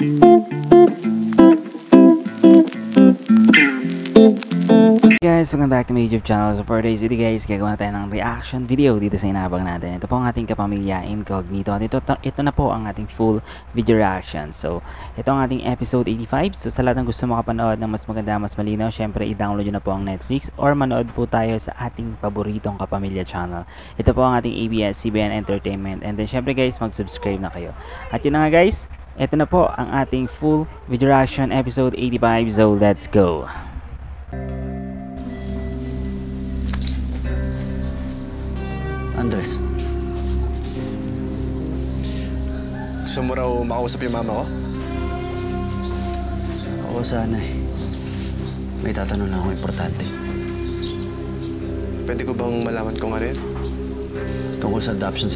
Guys, welcome back to my YouTube channel. So for today's video guys, gagawa na tayo ng reaction video dito sa inabang natin. Ito po ang ating kapamilya Incognito. At ito na po ang ating full video reaction. So ito ang ating episode 85. So sa lahat ng gusto makapanood ng mas maganda, mas malinaw, syempre i-download nyo na po ang Netflix or manood po tayo sa ating paboritong kapamilya channel. Ito po ang ating ABS-CBN Entertainment. And then syempre guys, mag-subscribe na kayo. At yun na nga guys, ito na po ang ating full video reaction episode 85. So let's go! Andres, gusto mo raw makausap yung mama ko? oo sana eh. May tatanong lang ako importante. Pwede ko bang malaman kung ano yun? Tungkol sa adoption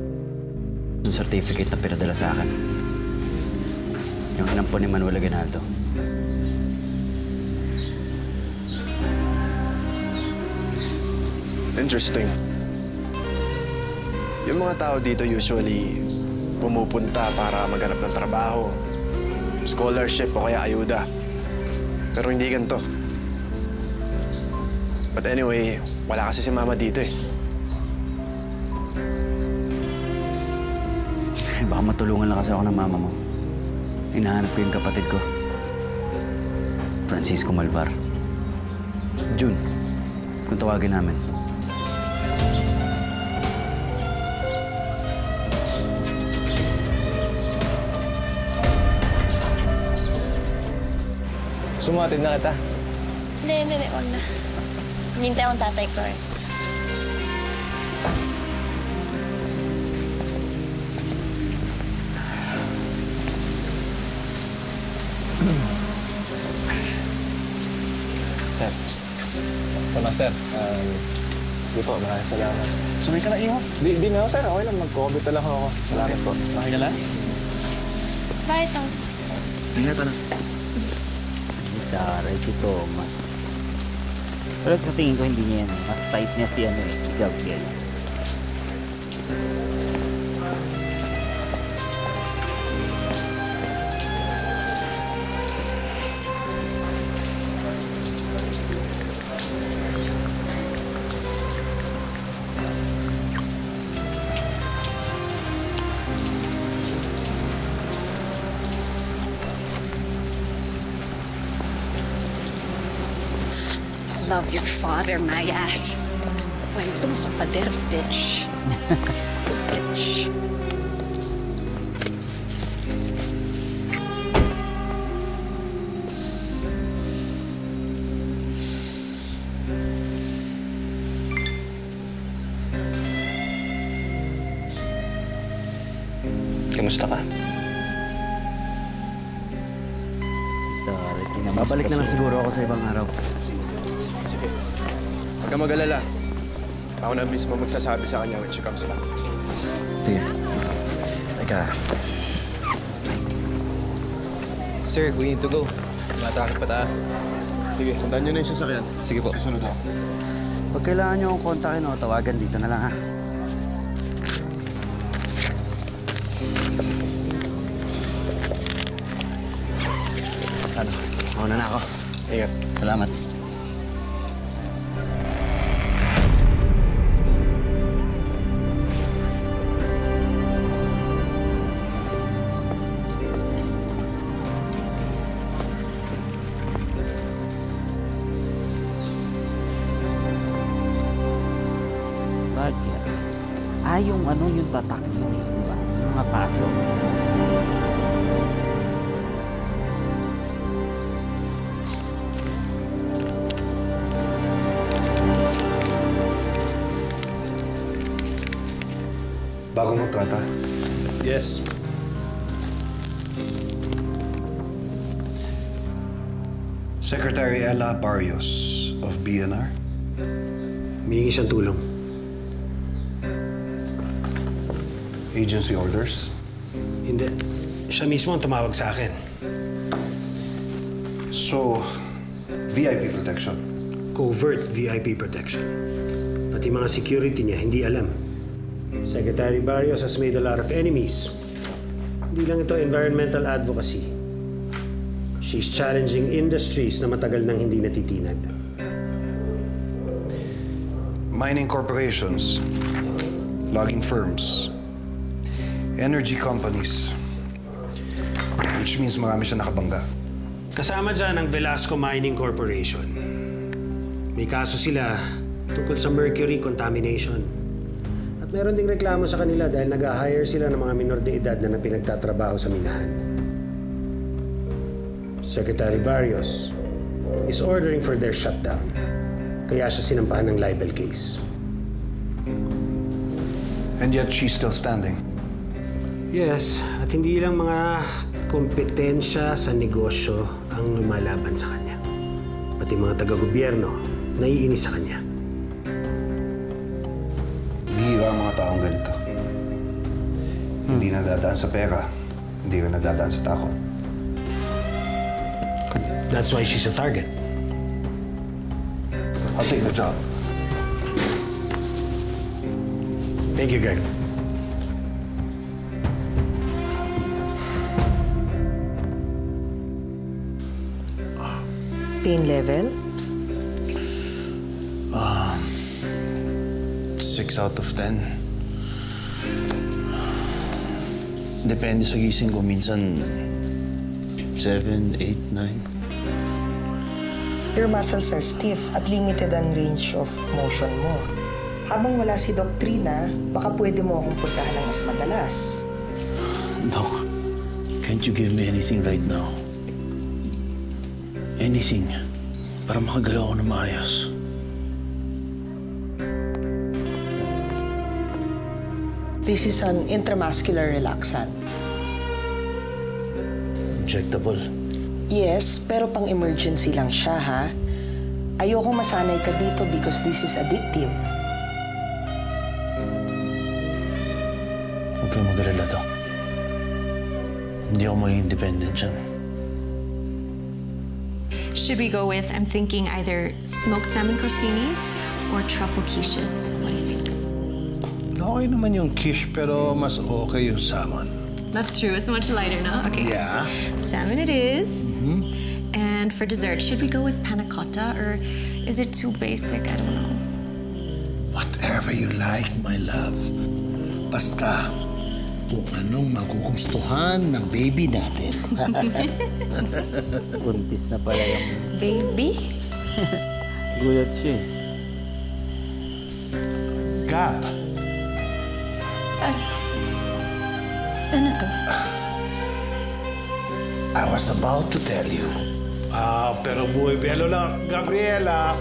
certificate na pinadala sa akin. Yung anak po ni Manuel Aguinaldo. Interesting. Yung mga tao dito usually pumupunta para maghanap ng trabaho, scholarship o kaya ayuda. Pero hindi ganito. But anyway, wala kasi si mama dito eh. Baka matulungan lang kasi ako ng mama mo. Hinahanap ko yung kapatid ko, Francisco Malvar. June, kung tawagin namin. Sumatid na kita. Hindi, wag na. Hinintay akong tatay ko eh. Sir. Ito na, sir. Di po, maraming salamat. Sumay ka na iyo? Di na, sir. Okay lang. Mag-COVID lang ako. Salamat po. Okay ka lang? Bye, Tom. Ingat ka na. Daray si Thomas. Pero sa tingin ko hindi niya yan. Mas tight niya si ano eh, si Gabriel. Love your father, my ass. Kwento mo sa pader, bitch. Bitch. Kamusta ka? Babalik na lang siguro ako sa ibang araw. Sige. Huwag kang mag-alala. Ako na mismo magsasabi sa kanya when she comes back. Sige. Teka. Sir, we need to go. Matakot pa tayo. Sige, tandaan nyo na yung sasakyan. Sige po. Susunod ako. Pag kailangan nyo akong kontakin o tawagan, dito na lang ha. Ano? Mauna na ako. Ingat. Salamat. Bakit? Yung ano, yung tatak yun eh, diba? Yung mga paso. Bagong kontrata? Yes. Secretary Ella Barrios of BNR? Humingi siyang tulong. Agency orders? Hindi. Siya mismo ang tumawag sa akin. So, VIP protection? Covert VIP protection. Pati mga security niya, hindi alam. Secretary Barrios has made a lot of enemies. Hindi lang ito environmental advocacy. She's challenging industries na matagal nang hindi natitinag. Mining corporations, logging firms, energy companies, which means marami siya nakabangga. Kasama dyan ang Velasco Mining Corporation. May kaso sila tungkol sa mercury contamination. At meron ding reklamo sa kanila dahil nag-hire sila ng mga minor de edad na pinagtatrabaho sa minahan. Secretary Barrios is ordering for their shutdown. Kaya siya sinampahan ng libel case. And yet she's still standing. Yes, at hindi lang mga kompetensya sa negosyo ang lumalaban sa kanya. Pati mga taga-gobyerno, naiinis sa kanya. Bihira ang mga taong ganito. Hindi nadadaan sa pera, hindi rin nadadaan sa takot. That's why she's a target. I'll take the job. Thank you, Greg. Pain level? 6 out of 10. Depende sa gising ko. Minsan, 7, 8, 9. Your muscles are stiff at limited ang range of motion mo. Habang wala si Doc Trina, baka pwede mo akong puntahan ng mas madalas. Doc, can't you give me anything right now? Anything. Para makagalaw ako na maayos. This is an intramuscular relaxant. Injectable. Yes, pero pang emergency lang siya, ha? Ayokong masanay ka dito because this is addictive. Huwag kayong mag-alala, Doc. Hindi ako maging dependent dyan. Should we go with, I'm thinking either smoked salmon crostinis or truffle quiches? What do you think? Okay naman yung quiche, pero mas okay yung salmon. That's true. It's much lighter, no? Okay. Yeah. Salmon it is. And for dessert, should we go with panna cotta or is it too basic? I don't know. Whatever you like, my love. Basta, kung anong magugustuhan ng baby natin. Buntis na pala yung Baby? gulat siya eh. Gab, Ano to? I was about to tell you. Pero muy belo lang, Gabriela.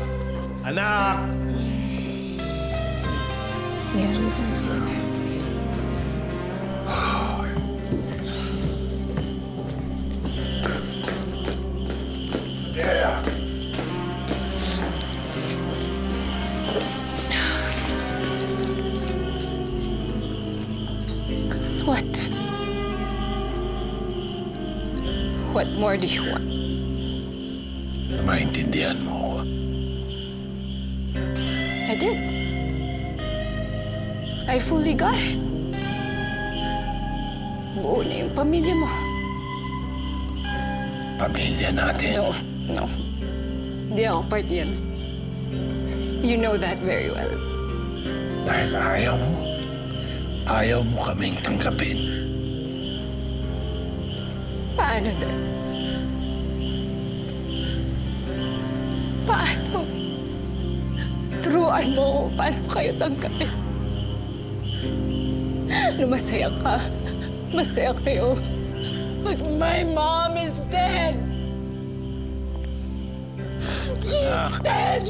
Anak! Yeah. What? What more do you want? Maintindihan mo ko. I did. I fully got it. Buo na yung pamilya mo. Pamilya natin. No. Hindi ako part yan. You know that very well. Dahil ayaw mo kaming tanggapin. Paano na? Paano? Turuan mo kung paano kayo tanggapin. Na masaya ka. Masaya kayo. But my mom is dead. She's dead.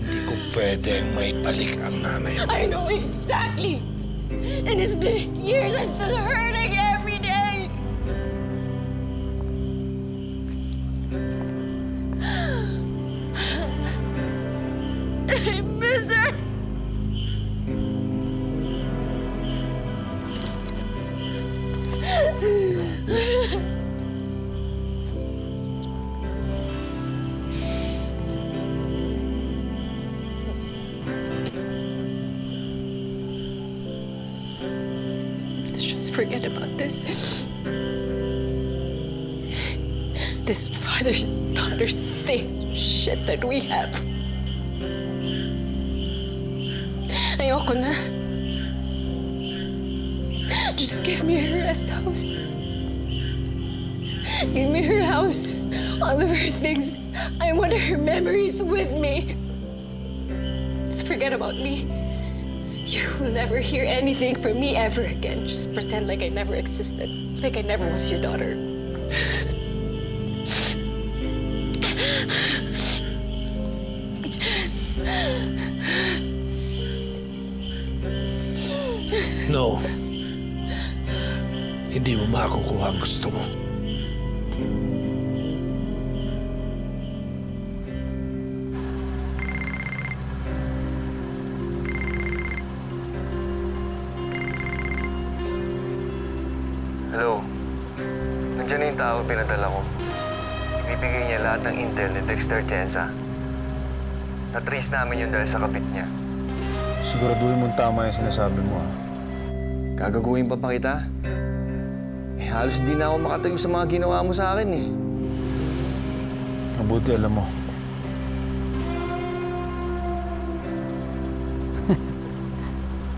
Hindi ko pwedeng maibalik ang nanay mo. I know exactly. And it's been years. I'm still hurting every day. I miss her. Let's just forget about this. this father-daughter thing shit that we have. Ayoko na. Just give me her rest house. Give me her house, all of her things. I want her memories with me. Just forget about me. You will never hear anything from me ever again. Just pretend like I never existed, like I never was your daughter. No. Hindi mo makukuha ang gusto mo. Hello. Nandiyan na yung tao pinadala ko. Ibibigay niya lahat ng intel ni Dexter Tienza. Na-trace namin yun dahil sa kapit niya. Siguraduhin mong tama yung sinasabi mo, ha? Gagaguhin pa kita? Halos di na ako makatayo sa mga ginawa mo sa akin, eh. Mabuti alam mo.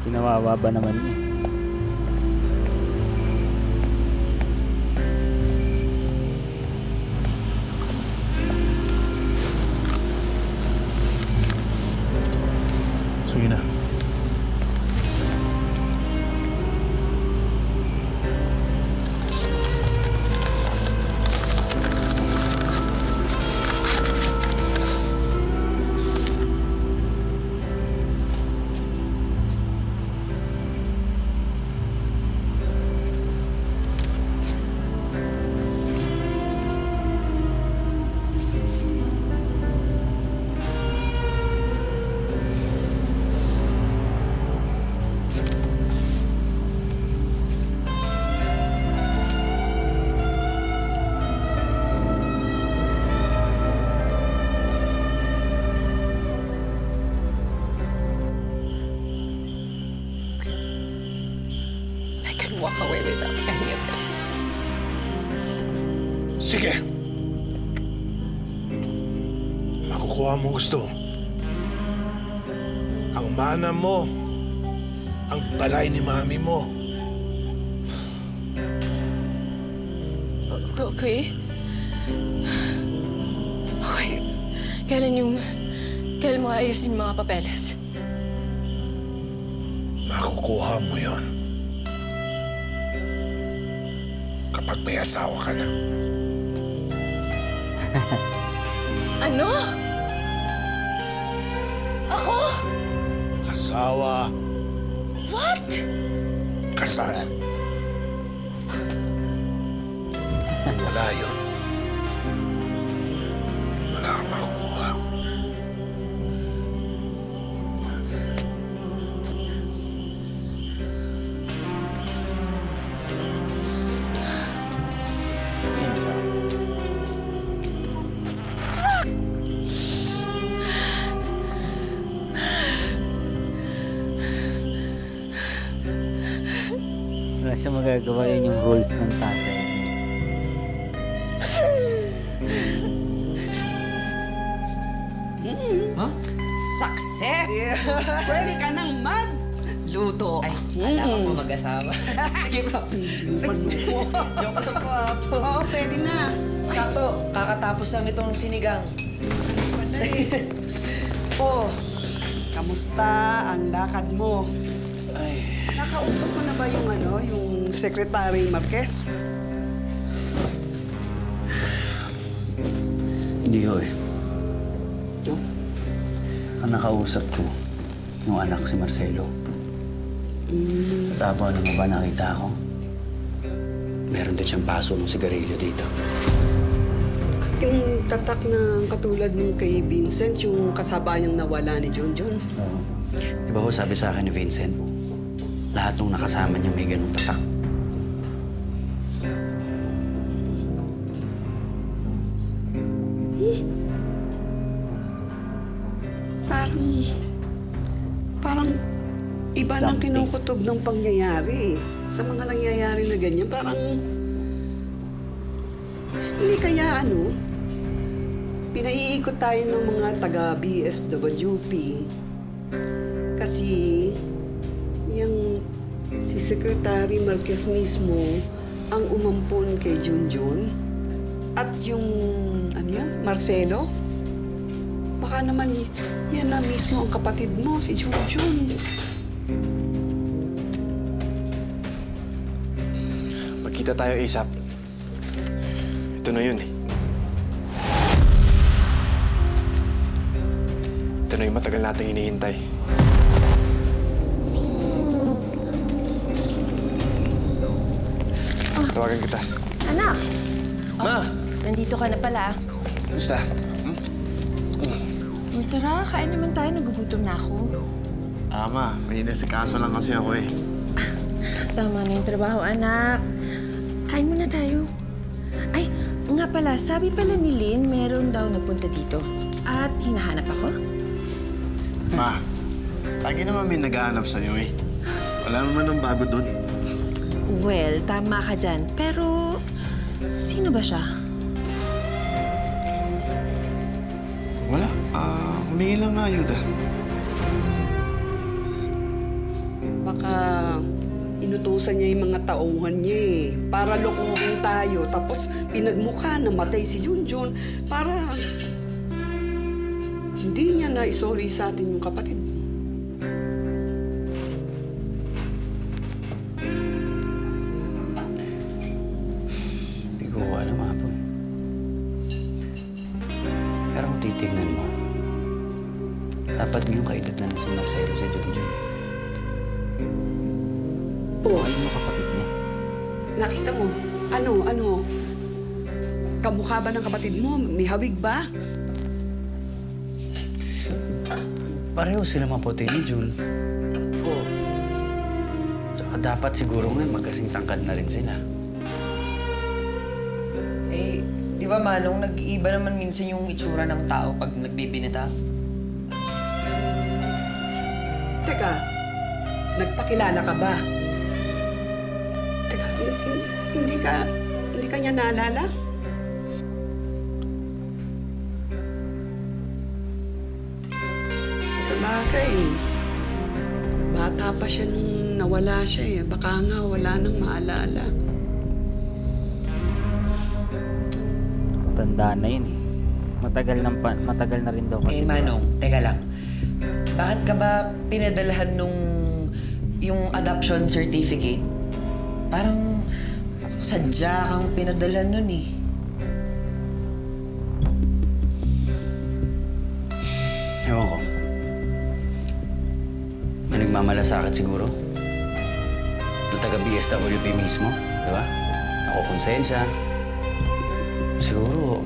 Kinawawa ba naman niya? Sige na. Walk away without any of it. Sige. Makukuha mo gusto mo. Ang mana mo, ang balay ni mami mo. Okay. Okay. Kailan mo ayusin yung mga papeles? Makukuha mo yon. Kapag may asawa ka na. Ano? Ako? Asawa. What? Kasal. Wala yun. Wala kang makukuha. Wala siya magagawa, yun yung rules ng tatay. Huh? Success! Yeah. Pwede ka nang magluto. Ay, wala ka po mag-asawa. Sige po. Joke lang po, Apo. Oo, pwede na. Sato, kakatapos lang nitong sinigang. Pala eh. Oh, kamusta ang lakad mo? Ay. Nakausap mo na ba yung Secretary Marquez? Hindi ko eh. Ang nakausap ko, yung anak si Marcelo. At habang ano ba nakita ko, meron din siyang paso ng sigarilyo dito. Yung tatak na katulad nung kay Vincent, yung kasabayang nawala ni Junjun. Oo. Diba ho sabi sa akin ni Vincent, lahat nung nakasama niya may ganung tatak. Parang iba nang kinukutob ng pangyayari. Sa mga nangyayari na ganyan, parang Hindi kaya pinaiikot tayo ng mga taga-BSWP kasi si Secretary Marquez mismo ang umampon kay Junjun at yung Marcelo, baka naman yan na mismo ang kapatid mo, si Junjun. Magkita tayo ASAP. Ito na yun eh. Ito na yung matagal nating hinihintay. Tawagan kita. Anak! Ma! Nandito ka na pala. Basta? Tara, kain naman tayo. Nagugutom na ako. Ma. May inasikaso lang kasi ako eh. Tama na yung trabaho, anak. Kain muna tayo. Ay, nga pala, sabi pala ni Lynn, meron daw napunta dito. At hinahanap ako. Ma, lagi naman may naghahanap sa'yo eh. Wala naman ng bago dun. Well, tama ka dyan. Pero, sino ba siya? Wala. Humingi lang na ayuda. Baka inutusan niya yung mga tauhan niya eh. Para lokohin tayo. Tapos pinagmukha na matay si Junjun. Para hindi niya na isori sa atin yung kapatid mo. Hindi ko alam, Apo. Pero kung titignan mo, dapat ngayong kaedad na si Marcelo si Junjun. Oo. Ayun mo kapatid niya. Nakita mo? Ano? Kamukha ba ng kapatid mo? May hawig ba? Pareho sila maputi ni Jul. Oo. Tsaka dapat siguro nga magkasing tangkad na rin sila. Eh, di ba Manong, nag-iiba naman minsan yung itsura ng tao pag nagbibinata? Teka, nagpakilala ka ba? Teka, hindi ka niya naalala? Sa bagay, bata pa siya nung nawala siya eh. Baka nga wala nang maalala. Tanda na yun eh. Matagal na rin daw kasi. Eh, Manong, teka lang. Bakit ka ba pinadalahan yung adoption certificate? Parang sadya kang pinadalhan nun eh. Ewan ko. May nagmamalasakit siguro. Na taga-BSWP mismo, di ba? Nakukonsensya. Siguro,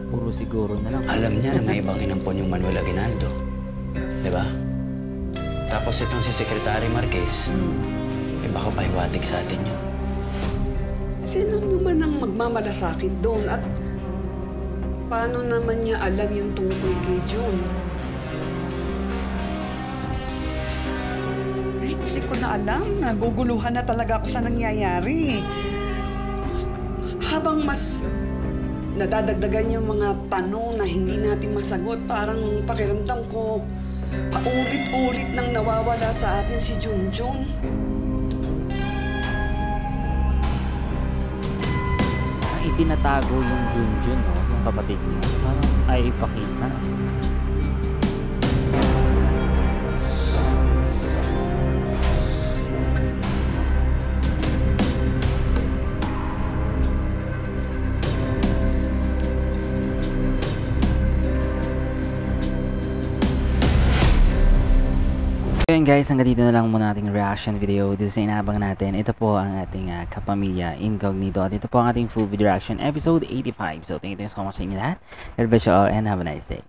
puro siguro na lang. alam niya na may ibang inampon yung Manuel Aguinaldo. Di ba? Tapos itong si Secretary Marquez, baka pahiwatig sa atin yun. Sino naman ang magmamalasakit doon? At paano naman niya alam yung tungkol kay Jun? Hindi ko na alam. Naguguluhan na talaga ako sa nangyayari. Habang mas nadadagdagan yung mga tanong na hindi natin masagot, parang pakiramdam ko, paulit-ulit nang nawawala sa atin si Junjun. Itinatago yung Junjun, no? Yung kapatid niya. Parang ay ipakita. Yun guys, hanggang dito na lang muna ating reaction video dito sa inabang natin. Ito po ang ating Kapamilya Incognito at ito po ang ating full video reaction episode 85. So thank you so much sa inyo lahat. God bless you all and have a nice day.